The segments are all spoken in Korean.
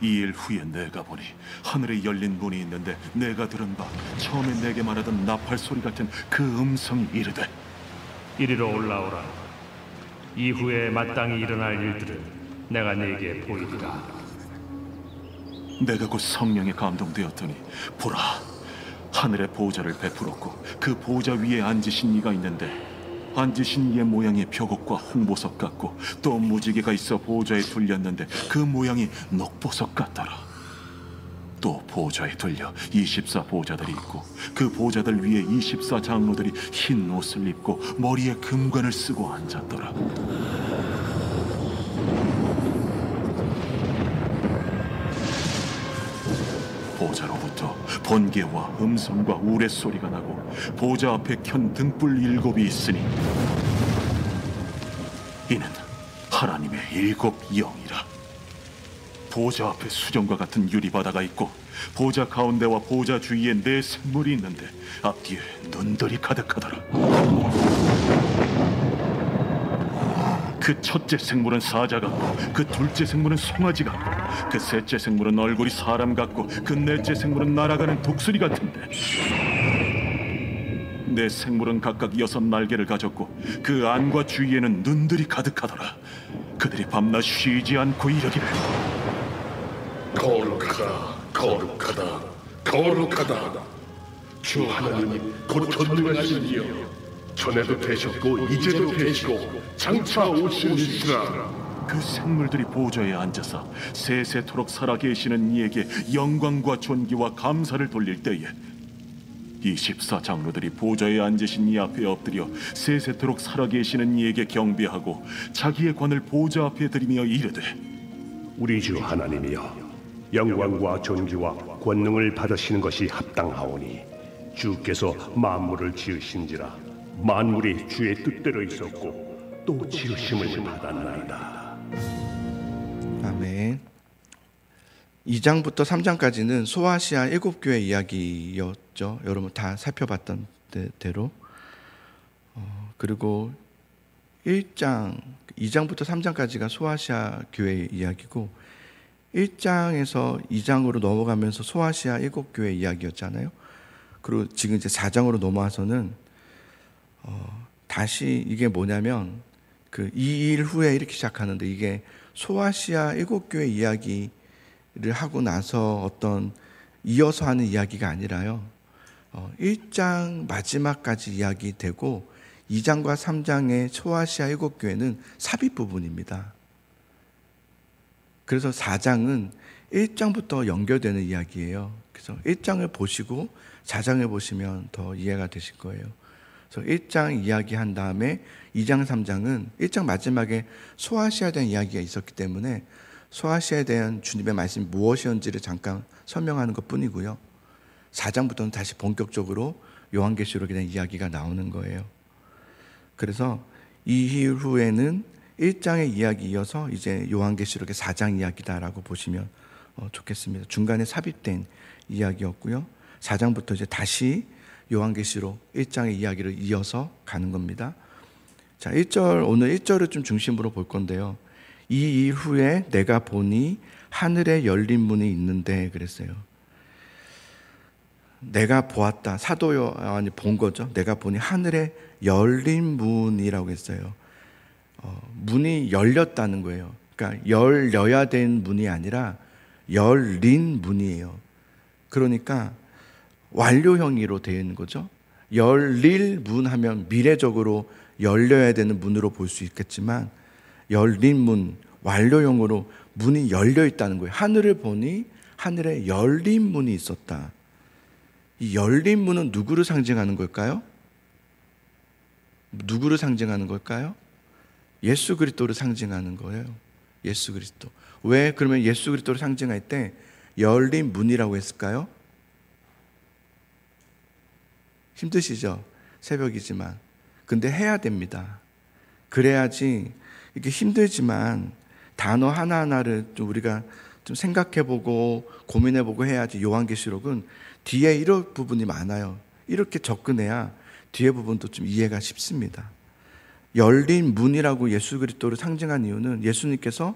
이 일 후에 내가 보니 하늘에 열린 문이 있는데 내가 들은 바 처음에 내게 말하던 나팔 소리 같은 그 음성이 이르되 이리로 올라오라. 이후에 마땅히 일어날 일들을 내가 네게 보이리라. 내가 곧 성령에 감동되었더니 보라, 하늘의 보좌를 베풀었고 그 보좌 위에 앉으신 이가 있는데 앉으신 이의 모양이 벽옥과 홍보석 같고 또 무지개가 있어 보좌에 둘렸는데 그 모양이 녹보석 같더라. 또 보좌에 둘려 24 보좌들이 있고 그 보좌들 위에 24 장로들이 흰 옷을 입고 머리에 금관을 쓰고 앉았더라. 보좌로부터 번개와 음성과 우레소리가 나고 보좌 앞에 켠 등불 7이 있으니 이는 하나님의 7 영이라. 보좌 앞에 수정과 같은 유리바다가 있고 보좌 가운데와 보좌 주위에 4 생물이 있는데 앞뒤에 눈들이 가득하더라. 그 첫째 생물은 사자 같고 그 둘째 생물은 송아지 같고 그 셋째 생물은 얼굴이 사람 같고 그 넷째 생물은 날아가는 독수리 같은데 4 생물은 각각 6 날개를 가졌고 그 안과 주위에는 눈들이 가득하더라. 그들이 밤낮 쉬지 않고 이르기를 거룩하다, 거룩하다, 거룩하다. 주 하나님 곧 전능하신 이여, 전에도 되셨고 이제도 되시고 장차 오시리시라. 그 생물들이 보좌에 앉아서 세세토록 살아계시는 이에게 영광과 존귀와 감사를 돌릴 때에 24 장로들이 보좌에 앉으신 이 앞에 엎드려 세세토록 살아계시는 이에게 경배하고 자기의 관을 보좌 앞에 들이며 이르되 우리 주 하나님이여, 영광과 존귀와 권능을 받으시는 것이 합당하오니 주께서 만물을 지으신지라 만물이 주의 뜻대로 있었고 또 지으심을 받았나이다. 아멘. 2장부터 3장까지는 소아시아 7교회 이야기였죠. 여러분 다 살펴봤던 대로. 그리고 2장부터 3장까지가 소아시아 교회 이야기고 1장에서 2장으로 넘어가면서 소아시아 7교회 이야기였잖아요. 그리고 지금 이제 4장으로 넘어와서는 다시 이게 뭐냐면 그 2일 후에 이렇게 시작하는데 이게 소아시아 7교회 이야기를 하고 나서 어떤 이어서 하는 이야기가 아니라요. 1장 마지막까지 이야기되고 2장과 3장의 소아시아 7교회는 삽입 부분입니다. 그래서 4장은 1장부터 연결되는 이야기예요. 그래서 1장을 보시고 4장을 보시면 더 이해가 되실 거예요. 그래서 1장 이야기한 다음에 2장, 3장은 1장 마지막에 소아시아에 대한 이야기가 있었기 때문에 소아시아에 대한 주님의 말씀이 무엇이었는지를 잠깐 설명하는 것 뿐이고요. 4장부터는 다시 본격적으로 요한계시록에 대한 이야기가 나오는 거예요. 그래서 이 후에는 1장의 이야기 이어서 이제 요한계시록의 4장 이야기다라고 보시면 좋겠습니다. 중간에 삽입된 이야기였고요. 4장부터 이제 다시 요한계시록 1장의 이야기를 이어서 가는 겁니다. 자, 1절, 오늘 1절을 좀 중심으로 볼 건데요. 이 일 후에 내가 보니 하늘에 열린 문이 있는데 그랬어요. 내가 보았다. 사도 요한이 본 거죠. 내가 보니 하늘에 열린 문이라고 했어요. 문이 열렸다는 거예요. 그러니까 열려야 된 문이 아니라 열린 문이에요. 그러니까 완료형으로 되어 있는 거죠. 열릴 문 하면 미래적으로 열려야 되는 문으로 볼 수 있겠지만 열린 문, 완료형으로 문이 열려 있다는 거예요. 하늘을 보니 하늘에 열린 문이 있었다. 이 열린 문은 누구를 상징하는 걸까요? 누구를 상징하는 걸까요? 예수 그리스도를 상징하는 거예요. 예수 그리스도. 왜 그러면 예수 그리스도를 상징할 때 열린 문이라고 했을까요? 힘드시죠? 새벽이지만. 근데 해야 됩니다. 그래야지 이렇게 힘들지만 단어 하나하나를 좀 우리가 좀 생각해보고 고민해보고 해야지. 요한계시록은 뒤에 이런 부분이 많아요. 이렇게 접근해야 뒤에 부분도 좀 이해가 쉽습니다. 열린 문이라고 예수 그리스도를 상징한 이유는 예수님께서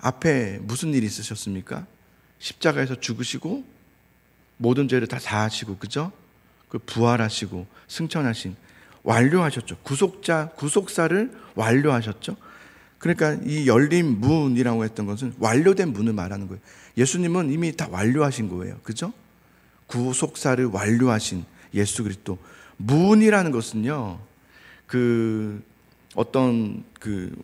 앞에 무슨 일이 있으셨습니까? 십자가에서 죽으시고 모든 죄를 다 사하시고, 그죠? 그 부활하시고 승천하신, 완료하셨죠. 구속사를 완료하셨죠. 그러니까 이 열린 문이라고 했던 것은 완료된 문을 말하는 거예요. 예수님은 이미 다 완료하신 거예요. 그죠? 구속사를 완료하신 예수 그리스도. 문이라는 것은요,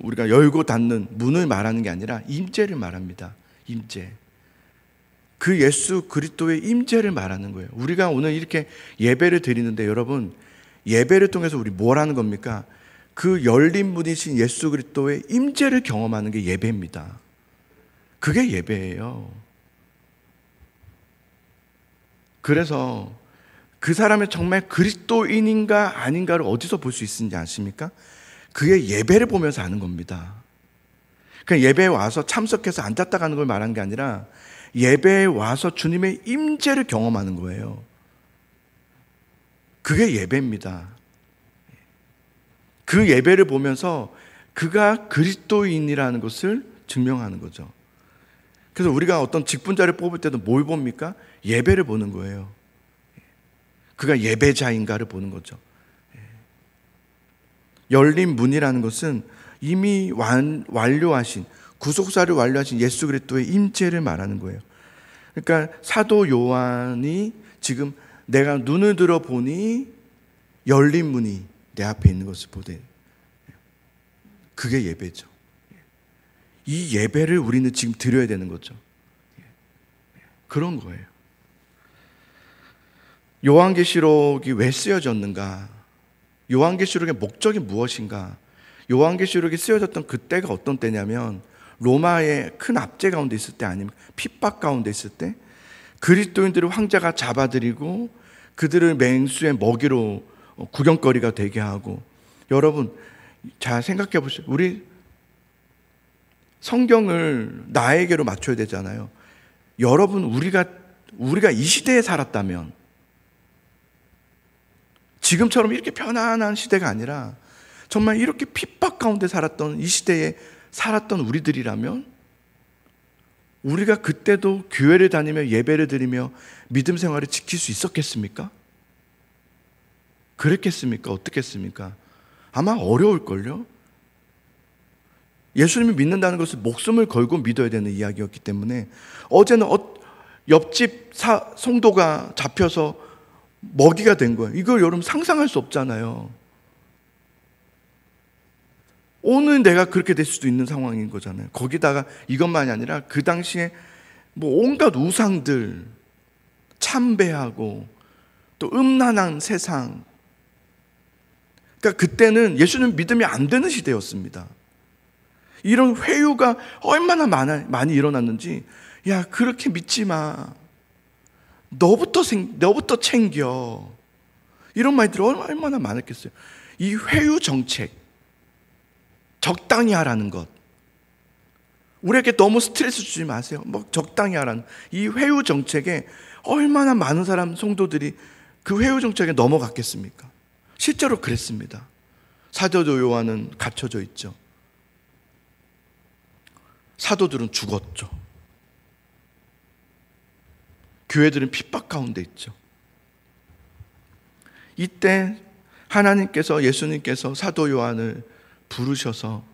우리가 열고 닫는 문을 말하는 게 아니라 임재를 말합니다. 임재. 그 예수 그리스도의 임재를 말하는 거예요. 우리가 오늘 이렇게 예배를 드리는데 여러분, 예배를 통해서 우리 뭘 하는 겁니까? 그 열린 문이신 예수 그리스도의 임재를 경험하는 게 예배입니다. 그게 예배예요. 그래서 그 사람이 정말 그리스도인인가 아닌가를 어디서 볼 수 있는지 아십니까? 그의 예배를 보면서 아는 겁니다. 그냥 예배에 와서 참석해서 앉았다 가는 걸 말하는 게 아니라 예배에 와서 주님의 임재를 경험하는 거예요. 그게 예배입니다. 그 예배를 보면서 그가 그리스도인이라는 것을 증명하는 거죠. 그래서 우리가 어떤 직분자를 뽑을 때도 뭘 봅니까? 예배를 보는 거예요. 그가 예배자인가를 보는 거죠. 열린 문이라는 것은 이미 완료하신, 구속사를 완료하신 예수 그리스도의 임재를 말하는 거예요. 그러니까 사도 요한이 지금 내가 눈을 들어 보니 열린 문이 내 앞에 있는 것을 보되, 그게 예배죠. 이 예배를 우리는 지금 드려야 되는 거죠. 그런 거예요. 요한계시록이 왜 쓰여졌는가? 요한계시록의 목적이 무엇인가? 요한계시록이 쓰여졌던 그때가 어떤 때냐면 로마의 큰 압제 가운데 있을 때, 아니면 핍박 가운데 있을 때 그리스도인들을 황제가 잡아들이고 그들을 맹수의 먹이로 구경거리가 되게 하고. 여러분 잘 생각해 보세요. 우리 성경을 나에게로 맞춰야 되잖아요. 여러분 우리가 이 시대에 살았다면, 지금처럼 이렇게 편안한 시대가 아니라 정말 이렇게 핍박 가운데 살았던 이 시대에 살았던 우리들이라면, 우리가 그때도 교회를 다니며 예배를 드리며 믿음 생활을 지킬 수 있었겠습니까? 그랬겠습니까? 어떻겠습니까? 아마 어려울걸요? 예수님을 믿는다는 것을 목숨을 걸고 믿어야 되는 이야기였기 때문에, 어제는 옆집 성도가 잡혀서 먹이가 된 거예요. 이걸 여러분 상상할 수 없잖아요. 오늘 내가 그렇게 될 수도 있는 상황인 거잖아요. 거기다가 이것만이 아니라 그 당시에 뭐 온갖 우상들, 참배하고 또 음란한 세상. 그러니까 그때는 예수님 믿음이 안 되는 시대였습니다. 이런 회유가 얼마나 많이 일어났는지, 야 그렇게 믿지 마, 너부터 챙겨, 이런 말들이 얼마나 많았겠어요. 이 회유 정책, 적당히 하라는 것, 우리에게 너무 스트레스 주지 마세요, 뭐 적당히 하라는 이 회유 정책에 얼마나 많은 성도들이 그 회유 정책에 넘어갔겠습니까? 실제로 그랬습니다. 사도 요한은 갇혀져 있죠. 사도들은 죽었죠. 교회들은 핍박 가운데 있죠. 이때 하나님께서, 예수님께서 사도 요한을 부르셔서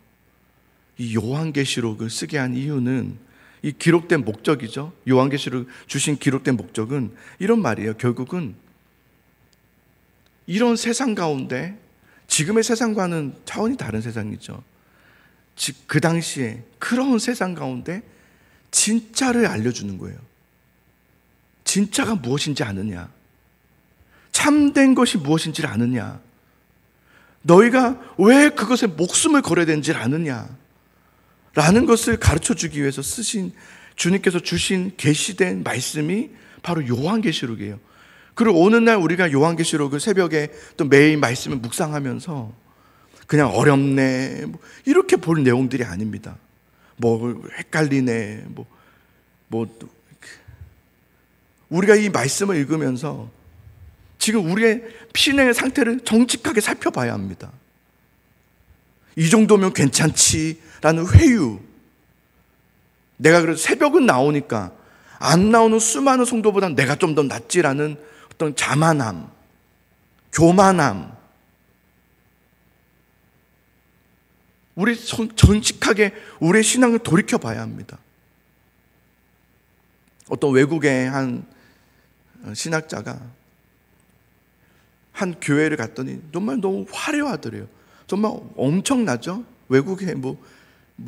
이 요한계시록을 쓰게 한 이유는, 이 기록된 목적이죠. 요한계시록 주신 기록된 목적은 이런 말이에요. 결국은 이런 세상 가운데, 지금의 세상과는 차원이 다른 세상이죠. 그 당시에 그런 세상 가운데 진짜를 알려주는 거예요. 진짜가 무엇인지 아느냐? 참된 것이 무엇인지를 아느냐? 너희가 왜 그것에 목숨을 걸어야 되는지를 아느냐? 라는 것을 가르쳐주기 위해서 주님께서 주신 계시된 말씀이 바로 요한계시록이에요. 그리고 어느 날 우리가 요한계시록을 새벽에 또 매일 말씀을 묵상하면서 그냥 어렵네 이렇게 볼 내용들이 아닙니다. 뭐 헷갈리네, 우리가 이 말씀을 읽으면서 지금 우리의 신앙의 상태를 정직하게 살펴봐야 합니다. 이 정도면 괜찮지라는 회유. 내가 그래서 새벽은 나오니까 안 나오는 수많은 성도보다 내가 좀 더 낫지라는 어떤 자만함, 교만함. 우리 정직하게 우리의 신앙을 돌이켜 봐야 합니다. 어떤 외국의 한 신학자가 한 교회를 갔더니 정말 너무 화려하더래요. 정말 엄청나죠? 외국의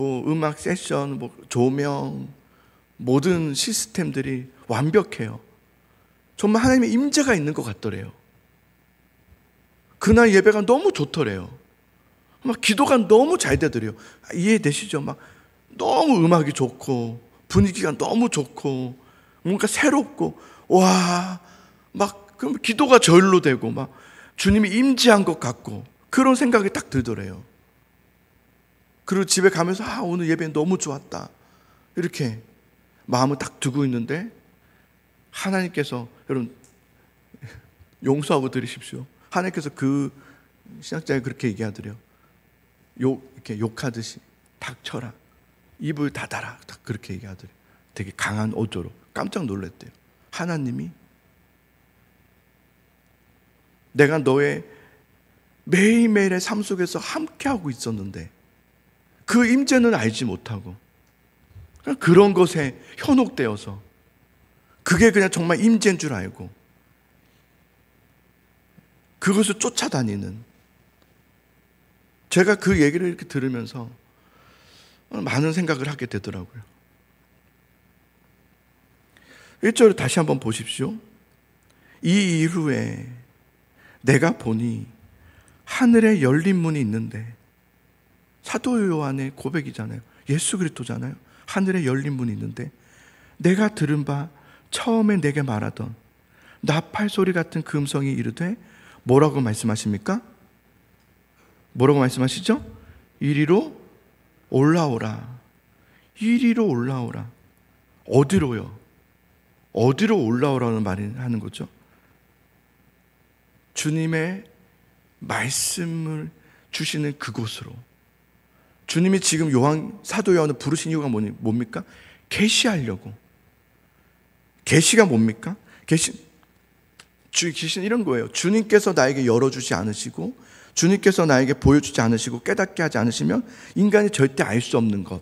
음악 세션, 조명, 모든 시스템들이 완벽해요. 정말 하나님의 임재가 있는 것 같더래요. 그날 예배가 너무 좋더래요. 막 기도가 너무 잘 되더래요. 이해되시죠? 막 너무 음악이 좋고 분위기가 너무 좋고 뭔가 새롭고 막 그럼 기도가 절로 되고 막 주님이 임재한 것 같고 그런 생각이 딱 들더래요. 그리고 집에 가면서 오늘 예배 너무 좋았다 이렇게 마음을 딱 두고 있는데 하나님께서, 여러분 용서하고 들으십시오. 하나님께서 그 신학자에 그렇게 얘기하더래요. 이렇게 욕하듯이 닥쳐라, 입을 닫아라, 딱 그렇게 얘기하더래요. 되게 강한 어조로. 깜짝 놀랐대요. 하나님이 내가 너의 매일매일의 삶 속에서 함께하고 있었는데 그 임재는 알지 못하고 그런 것에 현혹되어서 그게 그냥 정말 임재인 줄 알고 그것을 쫓아다니는, 제가 그 얘기를 이렇게 들으면서 많은 생각을 하게 되더라고요. 1절을 다시 한번 보십시오. 이 이후에 내가 보니 하늘에 열린 문이 있는데, 사도 요한의 고백이잖아요. 예수 그리스도잖아요. 하늘에 열린 문이 있는데 내가 들은 바 처음에 내게 말하던 나팔 소리 같은 그 음성이 이르되, 뭐라고 말씀하십니까? 뭐라고 말씀하시죠? 이리로 올라오라. 이리로 올라오라. 어디로요? 어디로 올라오라는 말을 하는 거죠? 주님의 말씀을 주시는 그곳으로. 주님이 지금 사도 요한을 부르신 이유가 뭡니까? 계시하려고. 계시가 뭡니까? 계시는 이런 거예요. 주님께서 나에게 열어주지 않으시고, 주님께서 나에게 보여주지 않으시고, 깨닫게 하지 않으시면 인간이 절대 알 수 없는 것,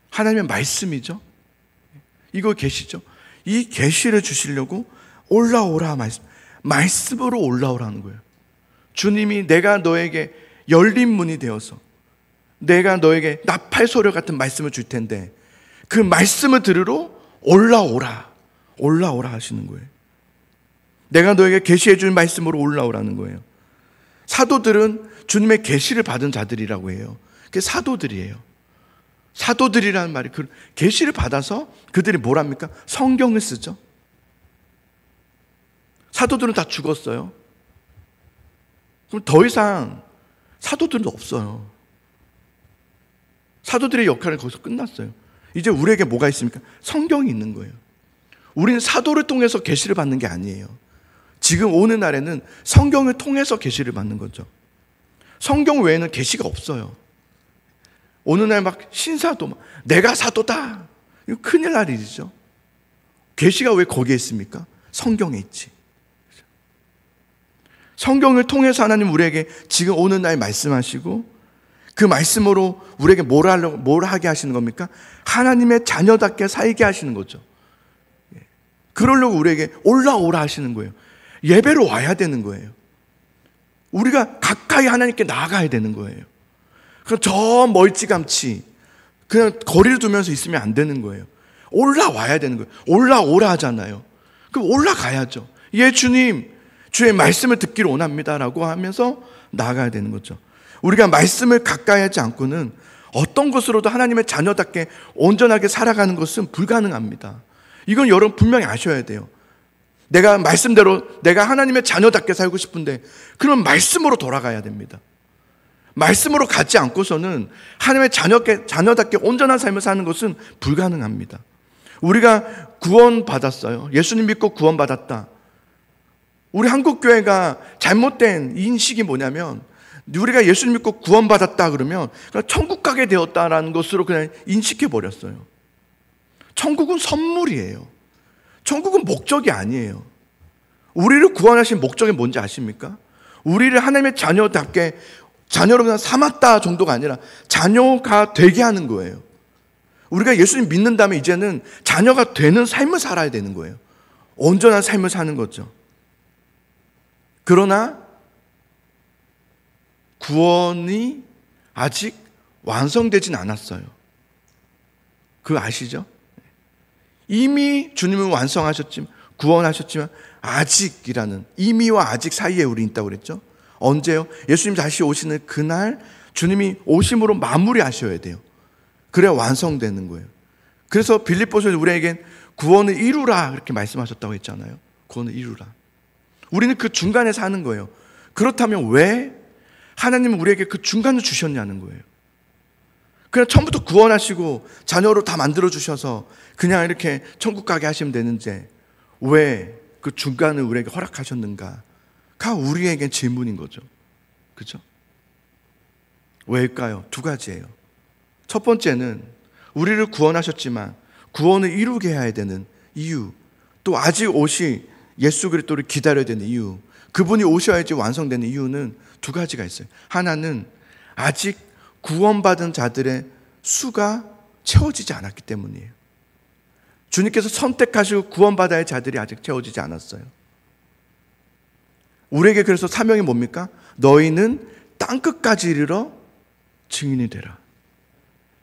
하나님의 말씀이죠. 이거 계시죠. 이 계시를 주시려고 올라오라, 말씀으로 올라오라는 거예요. 주님이 내가 너에게 열린 문이 되어서 내가 너에게 나팔 소리 같은 말씀을 줄 텐데 그 말씀을 들으러 올라오라 하시는 거예요. 내가 너에게 계시해 줄 말씀으로 올라오라는 거예요. 사도들은 주님의 계시를 받은 자들이라고 해요. 그게 사도들이에요. 사도들이라는 말이 계시를 받아서 그들이 뭘 합니까? 성경을 쓰죠. 사도들은 다 죽었어요. 그럼 더 이상 사도들은 없어요. 사도들의 역할은 거기서 끝났어요. 이제 우리에게 뭐가 있습니까? 성경이 있는 거예요. 우리는 사도를 통해서 계시를 받는 게 아니에요. 지금 오늘날에는 성경을 통해서 계시를 받는 거죠. 성경 외에는 계시가 없어요. 오늘날 막 신사도 내가 사도다, 이거 큰일 날 일이죠. 계시가 왜 거기에 있습니까? 성경에 있지. 성경을 통해서 하나님 우리에게 지금 오늘날 말씀하시고, 그 말씀으로 우리에게 뭘 하게 하시는 겁니까? 하나님의 자녀답게 살게 하시는 거죠. 그러려고 우리에게 올라오라 하시는 거예요. 예배로 와야 되는 거예요. 우리가 가까이 하나님께 나아가야 되는 거예요. 그럼 저 멀찌감치 그냥 거리를 두면서 있으면 안 되는 거예요. 올라와야 되는 거예요. 올라오라 하잖아요. 그럼 올라가야죠. 예, 주님, 주의 말씀을 듣기를 원합니다라고 하면서 나아가야 되는 거죠. 우리가 말씀을 가까이 하지 않고는 어떤 것으로도 하나님의 자녀답게 온전하게 살아가는 것은 불가능합니다. 이건 여러분 분명히 아셔야 돼요. 내가 말씀대로 내가 하나님의 자녀답게 살고 싶은데 그럼 말씀으로 돌아가야 됩니다. 말씀으로 가지 않고서는 하나님의 자녀답게 온전한 삶을 사는 것은 불가능합니다. 우리가 구원받았어요. 예수님 믿고 구원받았다. 우리 한국교회가 잘못된 인식이 뭐냐면, 우리가 예수님 믿고 구원받았다 그러면 천국 가게 되었다라는 것으로 그냥 인식해 버렸어요. 천국은 선물이에요. 천국은 목적이 아니에요. 우리를 구원하신 목적이 뭔지 아십니까? 우리를 하나님의 자녀답게 자녀로 그냥 삼았다 정도가 아니라 자녀가 되게 하는 거예요. 우리가 예수님 믿는다면 이제는 자녀가 되는 삶을 살아야 되는 거예요. 온전한 삶을 사는 거죠. 그러나 구원이 아직 완성되진 않았어요. 그거 아시죠? 이미 주님은 완성하셨지만, 구원하셨지만 아직이라는, 이미와 아직 사이에 우리 있다고 그랬죠. 언제요? 예수님 다시 오시는 그날 주님이 오심으로 마무리하셔야 돼요. 그래야 완성되는 거예요. 그래서 빌립보서에서 우리에겐 구원을 이루라 그렇게 말씀하셨다고 했잖아요. 구원을 이루라. 우리는 그 중간에 사는 거예요. 그렇다면 왜 하나님은 우리에게 그 중간을 주셨냐는 거예요. 그냥 처음부터 구원하시고 자녀로 다 만들어 주셔서 그냥 이렇게 천국 가게 하시면 되는데 왜 그 중간을 우리에게 허락하셨는가가 우리에겐 질문인 거죠. 그렇죠? 왜일까요? 두 가지예요. 첫 번째는 우리를 구원하셨지만 구원을 이루게 해야 되는 이유, 또 아직 오실 예수 그리스도를 기다려야 되는 이유, 그분이 오셔야지 완성되는 이유는 두 가지가 있어요. 하나는 아직 구원받은 자들의 수가 채워지지 않았기 때문이에요. 주님께서 선택하시고 구원받아야 할 자들이 아직 채워지지 않았어요. 우리에게 그래서 사명이 뭡니까? 너희는 땅끝까지 이르러 증인이 되라.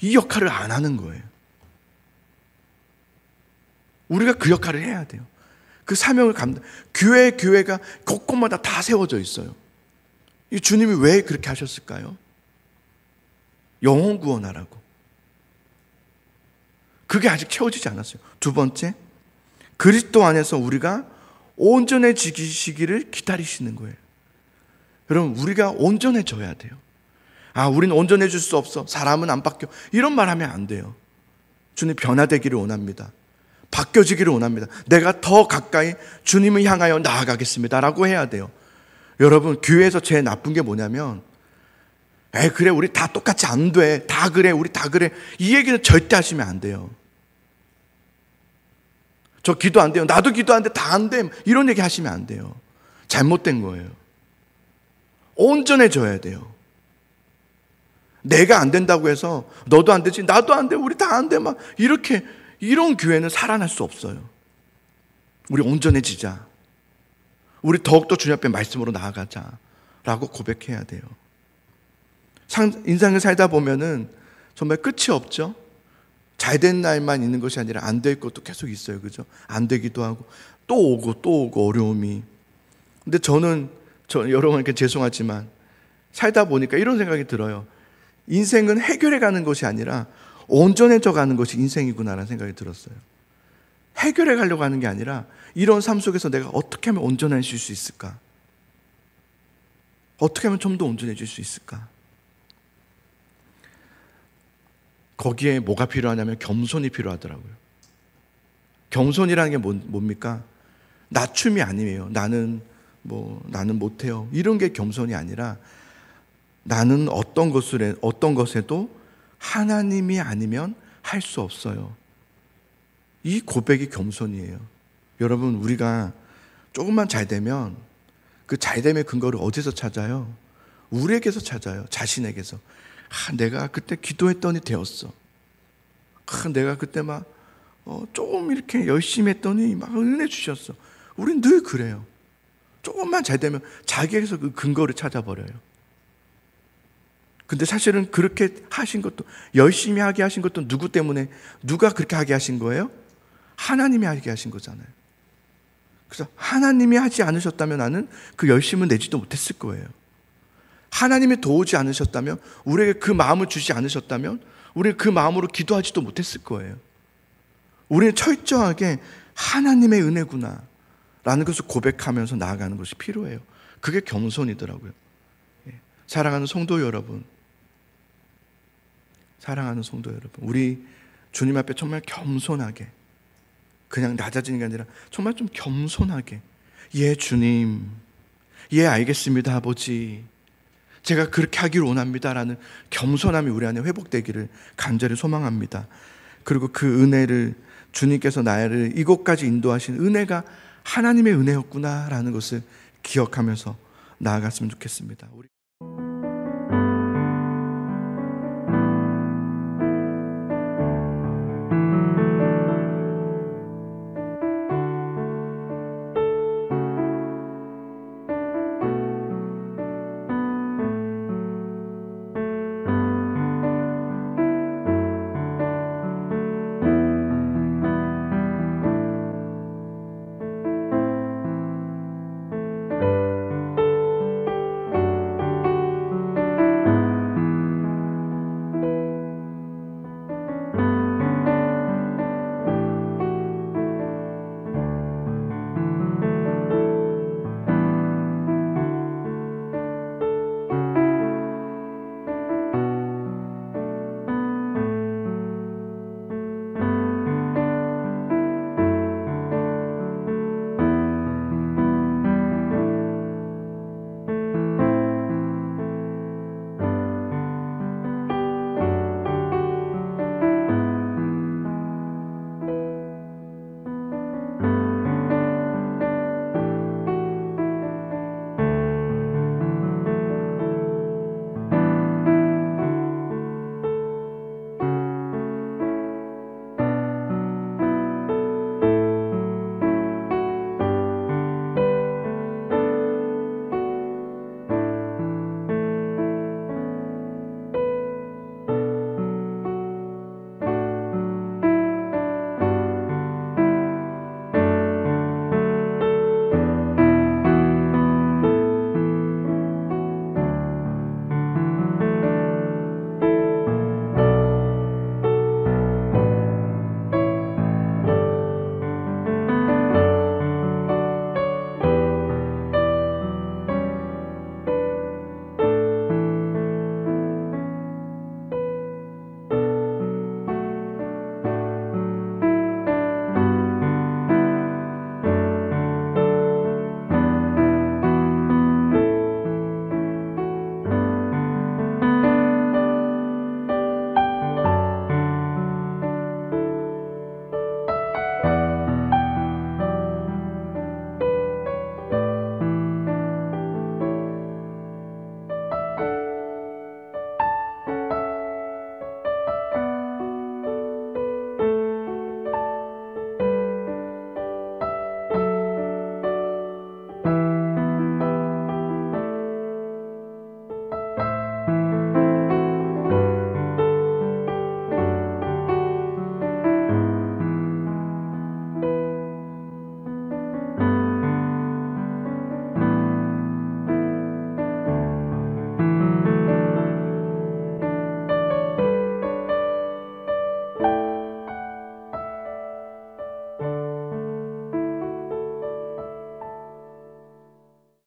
이 역할을 안 하는 거예요. 우리가 그 역할을 해야 돼요. 그 사명을 교회가 곳곳마다 다 세워져 있어요. 이 주님이 왜 그렇게 하셨을까요? 영혼 구원하라고. 그게 아직 채워지지 않았어요. 두 번째, 그리스도 안에서 우리가 온전해지시기를 기다리시는 거예요. 여러분, 우리가 온전해져야 돼요. 아, 우리는 온전해질 수 없어. 사람은 안 바뀌어. 이런 말 하면 안 돼요. 주님 변화되기를 원합니다. 바뀌어지기를 원합니다. 내가 더 가까이 주님을 향하여 나아가겠습니다 라고 해야 돼요. 여러분, 교회에서 제일 나쁜 게 뭐냐면 그래 우리 다 똑같이 안 돼. 다 그래 우리 다 그래. 이 얘기는 절대 하시면 안 돼요. 저 기도 안 돼요. 나도 기도 안 돼. 다 안 돼. 이런 얘기 하시면 안 돼요. 잘못된 거예요. 온전해져야 돼요. 내가 안 된다고 해서 너도 안 되지 나도 안 돼. 우리 다 안 돼. 막 이렇게 이런 교회는 살아날 수 없어요. 우리 온전해지자. 우리 더욱더 주님 앞에 말씀으로 나아가자 라고 고백해야 돼요. 인생을 살다 보면은 정말 끝이 없죠. 잘된 날만 있는 것이 아니라 안 될 것도 계속 있어요. 그죠? 안 되기도 하고 또 오고 어려움이. 근데 저는 여러분께 죄송하지만 살다 보니까 이런 생각이 들어요. 인생은 해결해 가는 것이 아니라 온전해져 가는 것이 인생이구나라는 생각이 들었어요. 해결해 가려고 하는 게 아니라 이런 삶 속에서 내가 어떻게 하면 온전해질 수 있을까? 어떻게 하면 좀 더 온전해질 수 있을까? 거기에 뭐가 필요하냐면 겸손이 필요하더라고요. 겸손이라는 게 뭡니까? 낮춤이 아니에요. 나는 못해요. 이런 게 겸손이 아니라 나는 어떤 것에도 하나님이 아니면 할 수 없어요. 이 고백이 겸손이에요. 여러분, 우리가 조금만 잘 되면 그 잘됨의 근거를 어디서 찾아요? 우리에게서 찾아요. 자신에게서. 내가 그때 기도했더니 되었어. 내가 그때 조금 이렇게 열심히 했더니 막 은혜 주셨어. 우린 늘 그래요. 조금만 잘 되면 자기에게서 그 근거를 찾아버려요. 근데 사실은 그렇게 하신 것도, 열심히 하게 하신 것도 누구 때문에, 누가 그렇게 하게 하신 거예요? 하나님이 하게 하신 거잖아요. 그래서 하나님이 하지 않으셨다면 나는 그 열심을 내지도 못했을 거예요. 하나님이 도우지 않으셨다면, 우리에게 그 마음을 주지 않으셨다면 우리는 그 마음으로 기도하지도 못했을 거예요. 우리는 철저하게 하나님의 은혜구나 라는 것을 고백하면서 나아가는 것이 필요해요. 그게 겸손이더라고요. 사랑하는 성도 여러분, 우리 주님 앞에 정말 겸손하게, 그냥 낮아지는 게 아니라 정말 좀 겸손하게, 예 주님, 예 알겠습니다 아버지, 제가 그렇게 하기를 원합니다라는 겸손함이 우리 안에 회복되기를 간절히 소망합니다. 그리고 그 은혜를 주님께서 나를 이곳까지 인도하신 은혜가 하나님의 은혜였구나라는 것을 기억하면서 나아갔으면 좋겠습니다.